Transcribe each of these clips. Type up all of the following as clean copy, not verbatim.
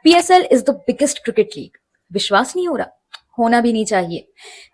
PSL is the biggest cricket league. विश्वास नहीं हो रहा? होना भी नहीं चाहिए।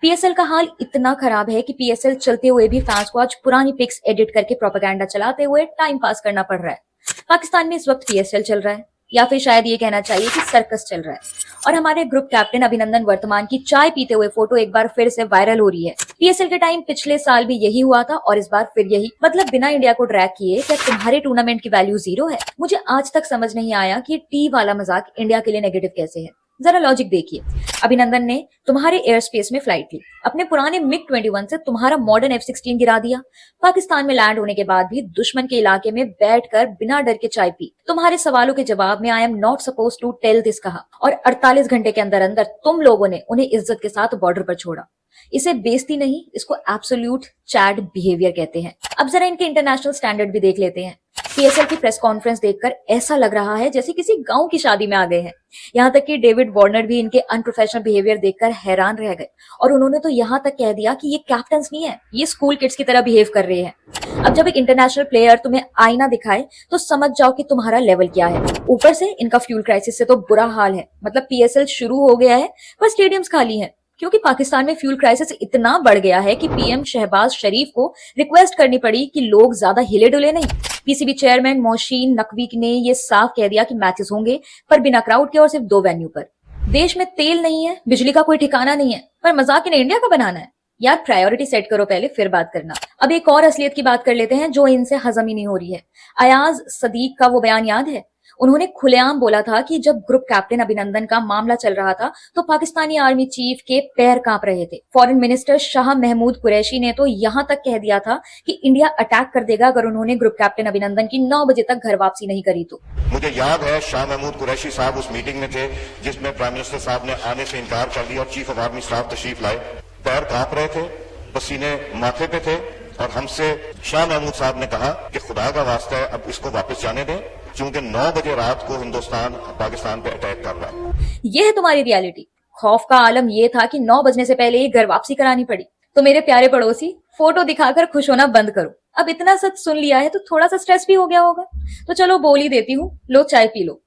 पीएसएल का हाल इतना खराब है कि पीएसएल चलते हुए भी फैंस को आज पुरानी पिक्स एडिट करके प्रोपेगेंडा चलाते हुए टाइम पास करना पड़ रहा है। पाकिस्तान में इस वक्त पीएसएल चल रहा है, या फिर शायद ये कहना चाहिए कि सर्कस चल रहा है। और हमारे ग्रुप कैप्टन अभिनंदन वर्तमान की चाय पीते हुए फोटो एक बार फिर से वायरल हो रही है। पीएसएल के टाइम पिछले साल भी यही हुआ था और इस बार फिर यही। मतलब बिना इंडिया को ड्रैग किए क्या तुम्हारे टूर्नामेंट की वैल्यू जीरो है? मुझे आज तक समझ नहीं आया कि टी वाला मजाक इंडिया के लिए नेगेटिव कैसे है। जरा लॉजिक देखिए। अभिनंदन ने तुम्हारे एयर स्पेस में फ्लाइट ली, अपने पुराने मिग 21 से तुम्हारा मॉडर्न F-16 गिरा दिया, पाकिस्तान में लैंड होने के बाद भी दुश्मन के इलाके में बैठकर बिना डर के चाय पी, तुम्हारे सवालों के जवाब में I am not suppose to tell this कहा, और 48 घंटे के अंदर अंदर तुम लोगों ने उन्हें इज्जत के साथ बॉर्डर पर छोड़ा। इसे बेइज्जती नहीं, इसको एब्सोल्यूट चैट बिहेवियर कहते हैं। अब जरा इनके इंटरनेशनल स्टैंडर्ड भी देख लेते हैं। पीएसएल की प्रेस कॉन्फ्रेंस देखकर ऐसा लग रहा है जैसे किसी गांव की शादी में आ गए हैं। यहाँ तक कि डेविड वार्नर भी इनके अनप्रोफेशनल बिहेवियर देखकर हैरान रह गए, और उन्होंने तो यहाँ तक कह दिया कि ये कैप्टन्स नहीं है, ये स्कूल किड्स की तरह बिहेव कर रहे हैं। अब जब एक इंटरनेशनल प्लेयर तुम्हें आईना दिखाए तो समझ जाओ कि तुम्हारा लेवल क्या है। ऊपर से इनका फ्यूल क्राइसिस से तो बुरा हाल है। मतलब पीएसएल शुरू हो गया है पर स्टेडियम्स खाली हैं, क्योंकि पाकिस्तान में फ्यूल क्राइसिस इतना बढ़ गया है कि पीएम शहबाज शरीफ को रिक्वेस्ट करनी पड़ी कि लोग ज्यादा हिले डुले नहीं। पीसीबी चेयरमैन मोहसिन नकवी ने ये साफ कह दिया कि मैचेस होंगे पर बिना क्राउड के और सिर्फ 2 वेन्यू पर। देश में तेल नहीं है, बिजली का कोई ठिकाना नहीं है, पर मजाक इन्हें इंडिया का बनाना है। यार प्रायोरिटी सेट करो पहले, फिर बात करना। अब एक और असलियत की बात कर लेते हैं जो इनसे हजम ही नहीं हो रही है। अयाज सदीक का वो बयान याद है? उन्होंने खुलेआम बोला था कि जब ग्रुप कैप्टन अभिनंदन का मामला चल रहा था तो पाकिस्तानी आर्मी चीफ के पैर कांप रहे थे। फॉरेन मिनिस्टर शाह महमूद कुरैशी ने तो यहां तक कह दिया था कि इंडिया अटैक कर देगा अगर उन्होंने ग्रुप कैप्टन अभिनंदन की 9 बजे तक घर वापसी नहीं करी तो। मुझे याद है शाह महमूद कुरैशी साहब उस मीटिंग में थे जिसमें प्राइम मिनिस्टर साहब ने आने से इनकार कर दिया और चीफ ऑफ आर्मी स्टाफ तशरीफ लाए। पैर कांप रहे थे, पसीने माथे पे थे, और हमसे शाह महमूद साहब ने कहा कि खुदा का वास्ता है अब इसको वापस जाने दें, क्योंकि 9 बजे रात को हिंदुस्तान पाकिस्तान पे अटैक कर रहा है। ये है तुम्हारी रियलिटी। खौफ का आलम ये था कि 9 बजने से पहले ही घर वापसी करानी पड़ी। तो मेरे प्यारे पड़ोसी, फोटो दिखाकर खुश होना बंद करो। अब इतना सच सुन लिया है तो थोड़ा सा स्ट्रेस भी हो गया होगा। तो चलो बोल ही देती हूँ, लो चाय पी लो।